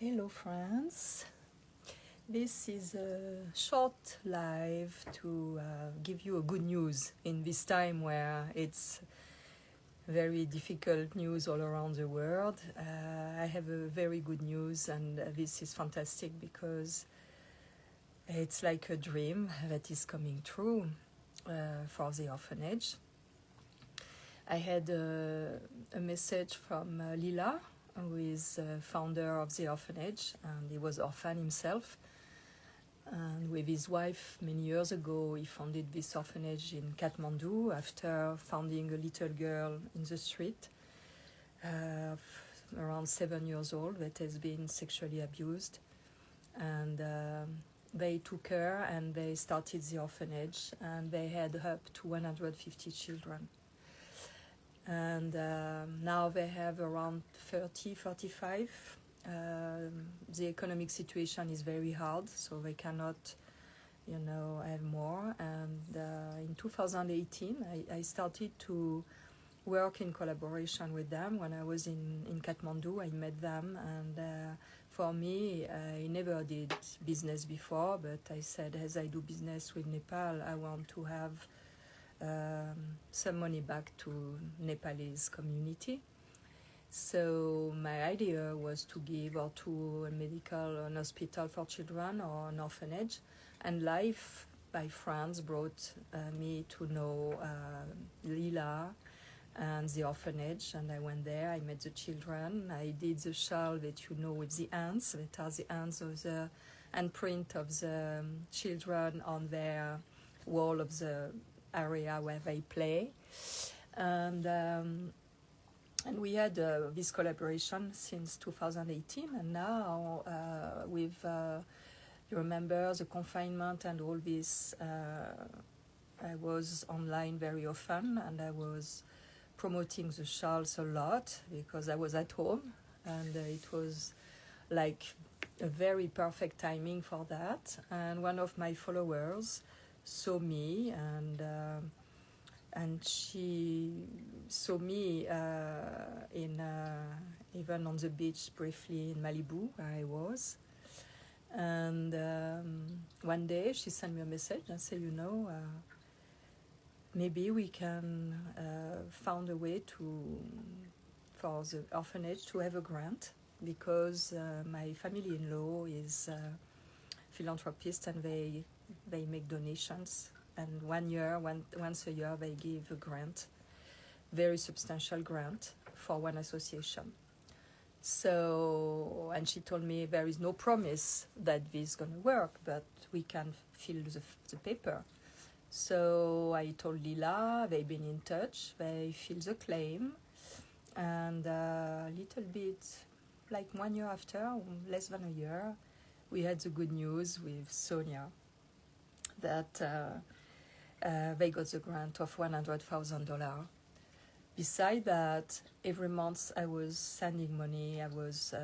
Hello friends, this is a short live to give you a good news in this time where it's very difficult news all around the world. I have a very good news, and this is fantastic because it's like a dream that is coming true for the orphanage. I had a message from Lila, who is founder of the orphanage, and he was orphan himself. And with his wife, many years ago, he founded this orphanage in Kathmandu after finding a little girl in the street, around 7 years old, that has been sexually abused. And they took her and they started the orphanage, and they had up to 150 children. And now they have around 35. The economic situation is very hard, so they cannot, have more. And in 2018, I started to work in collaboration with them. When I was in Kathmandu, I met them, and for me, I never did business before, but I said, as I do business with Nepal, I want to have some money back to Nepalese community. So my idea was to give or to an hospital for children or an orphanage. And life by friends brought me to know Lila and the orphanage, and I went there, I met the children, I did the shawl that with the ants, that are the ants of the handprint of the children on their wall of the area where they play. And we had this collaboration since 2018, and now with you remember the confinement and all this, I was online very often, and I was promoting the shawls a lot because I was at home, and it was like a very perfect timing for that. And one of my followers saw me, and she saw me even on the beach briefly in Malibu, where I was. And one day she sent me a message and said, maybe we can find a way for the orphanage to have a grant, because my family-in-law is a philanthropist, and they make donations, and once a year they give a grant, very substantial grant for one association. So, and she told me there is no promise that this is going to work, but we can fill the paper. So I told Lila, they've been in touch, they fill the claim, and a little bit, like 1 year after, less than a year, we had the good news with Sonia that they got the grant of $100,000. Besides that, every month I was sending money. I was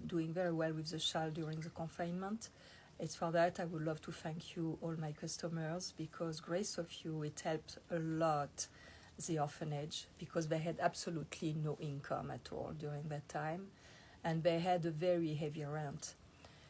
doing very well with the shawl during the confinement. It's for that I would love to thank you, all my customers, because grace of you, it helped a lot the orphanage, because they had absolutely no income at all during that time, and they had a very heavy rent.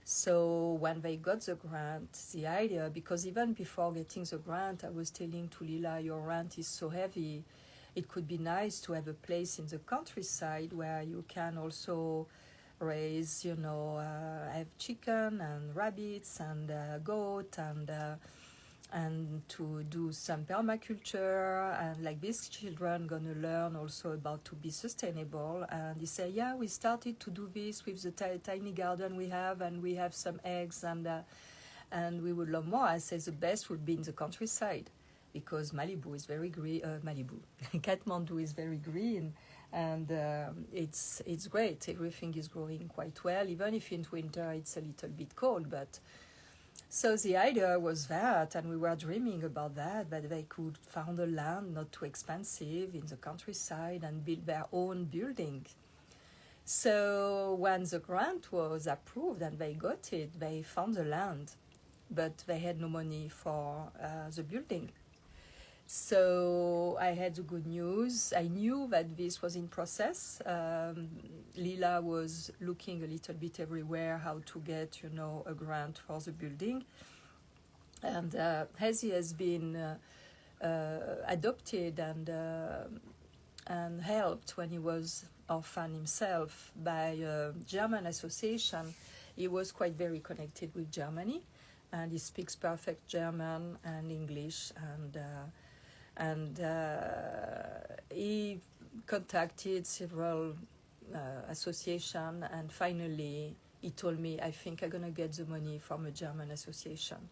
So when they got the grant, the idea, because even before getting the grant, I was telling to Lila, your rent is so heavy, it could be nice to have a place in the countryside where you can also raise, have chicken and rabbits and goat, and to do some permaculture, and like these children gonna learn also about to be sustainable. And he said, yeah, we started to do this with the tiny garden we have, and we have some eggs, and we would love more. I said the best would be in the countryside, because Malibu is very green. Kathmandu is very green, and it's great. Everything is growing quite well, even if in winter it's a little bit cold. But so the idea was that, and we were dreaming about that they could find a land not too expensive in the countryside and build their own building. So when the grant was approved and they got it, they found the land, but they had no money for the building. So I had the good news. I knew that this was in process. Lila was looking a little bit everywhere how to get, a grant for the building. And Hezi has been adopted and helped when he was orphan himself by a German association. He was quite very connected with Germany, and he speaks perfect German and English, and he contacted several associations, and finally he told me, I think I'm going to get the money from a German association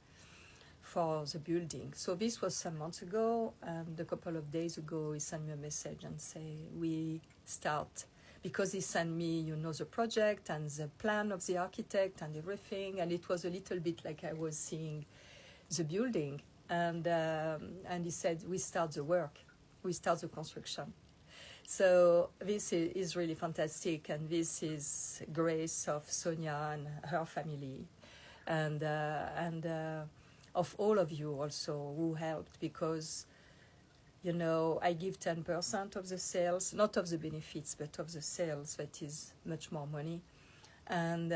for the building. So this was some months ago, and a couple of days ago he sent me a message and say we start, because he sent me the project and the plan of the architect and everything, and it was a little bit like I was seeing the building, and he said we start the work, we start the construction. So this is really fantastic, and this is grace of Sonia and her family, and of all of you also who helped, because I give 10% of the sales, not of the benefits, but of the sales. That is much more money, and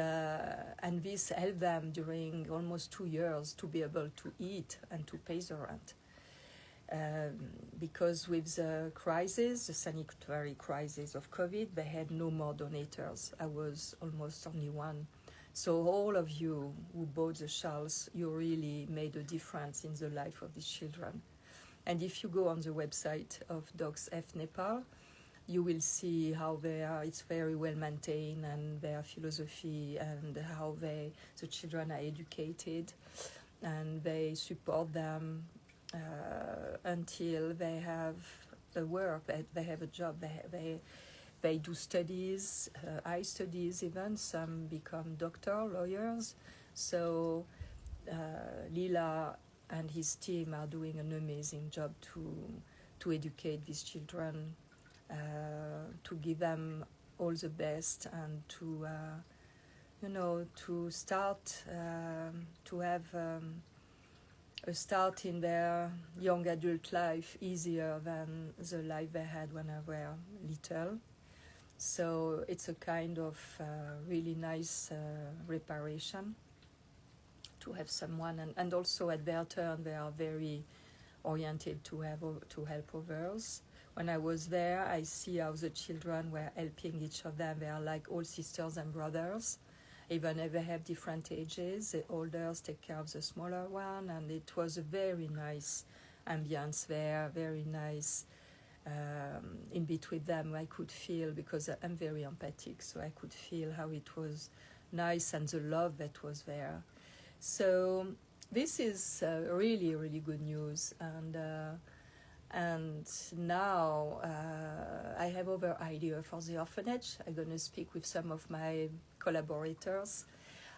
this helped them during almost 2 years to be able to eat and to pay the rent. Because with the crisis, the sanitary crisis of COVID, they had no more donators. I was almost only one. So all of you who bought the shawls, you really made a difference in the life of these children. And if you go on the website of Dogs F Nepal, you will see how it's very well maintained, and their philosophy, and how the children are educated, and they support them until they have a work, they have a job, they do studies, eye studies even, some become doctor, lawyers. So Lila and his team are doing an amazing job to educate these children, to give them all the best, and to start to have a start in their young adult life easier than the life they had when they were little. So it's a kind of really nice reparation to have someone, and also at their turn they are very oriented to help others. When I was there, I see how the children were helping each of them. They are like all sisters and brothers, even if they have different ages. The elders take care of the smaller one, and it was a very nice ambience there, very nice. In between them, I could feel, because I'm very empathic, so I could feel how it was nice, and the love that was there. So this is really, really good news, and now I have other idea for the orphanage. I'm going to speak with some of my collaborators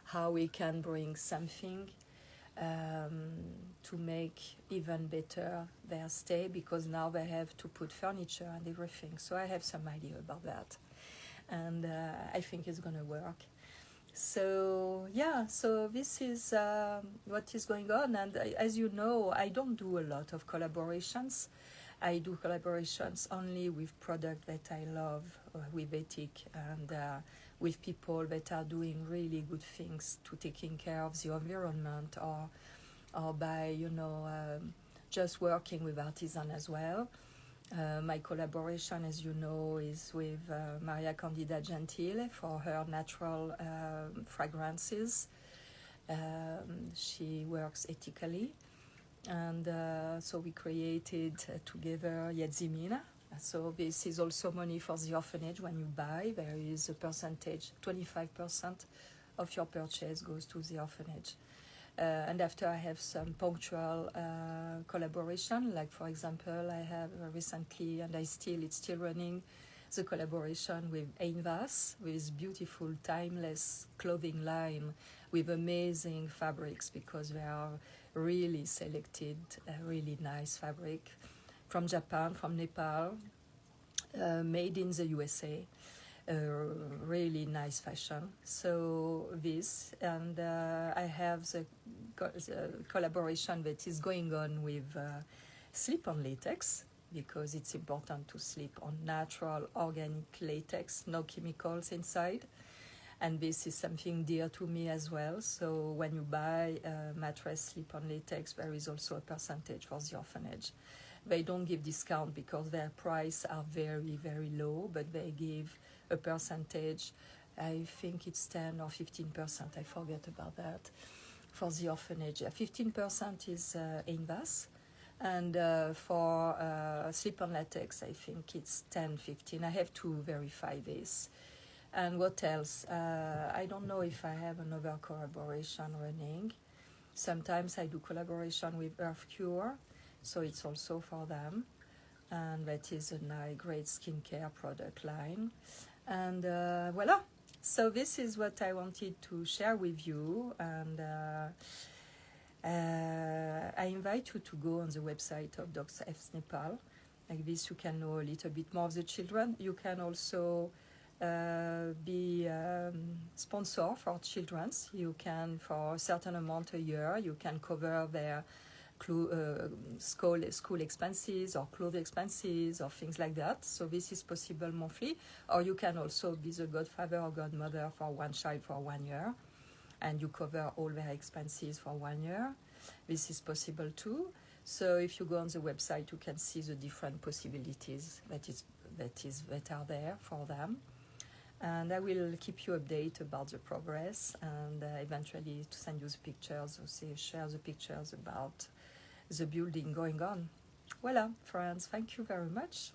how we can bring something to make even better their stay, because now they have to put furniture and everything. So I have some idea about that, and I think it's going to work. So so this is what is going on, and as you know, I don't do a lot of collaborations. I do collaborations only with products that I love, with ethic, and with people that are doing really good things to taking care of the environment, or by just working with artisans as well. My collaboration, as you know, is with Maria Candida Gentile for her natural fragrances. She works ethically, and so we created together Yedzimina. So this is also money for the orphanage. When you buy, there is a percentage, 25% of your purchase goes to the orphanage. And after, I have some punctual collaboration, like for example, I have recently, and it's still running, the collaboration with Einvas, with beautiful timeless clothing line with amazing fabrics, because they are really selected, really nice fabric from Japan, from Nepal, made in the USA. Really nice fashion. So this, and I have the collaboration that is going on with sleep on latex, because it's important to sleep on natural organic latex, no chemicals inside. And this is something dear to me as well. So when you buy a mattress sleep on latex, there is also a percentage for the orphanage. They don't give discount because their price are very, very low, but they give a percentage. I think it's 10 or 15%, I forget about that, for the orphanage. 15% is INVAS, and for sleep on latex, I think it's 10, 15. I have to verify this. And what else? I don't know if I have another collaboration running. Sometimes I do collaboration with Earth Cure, so it's also for them. And that is a nice, great skincare product line. And voila. So this is what I wanted to share with you. And I invite you to go on the website of Docs F Nepal. Like this, you can know a little bit more of the children. You can also be sponsor for children's. You can, for a certain amount a year, you can cover their school expenses or clothes expenses or things like that. So this is possible monthly. Or you can also be the godfather or godmother for one child for 1 year, and you cover all their expenses for 1 year. This is possible too. So if you go on the website, you can see the different possibilities that are there for them. And I will keep you updated about the progress, and eventually to send you the pictures or share the pictures about the building going on. Voila, friends, thank you very much.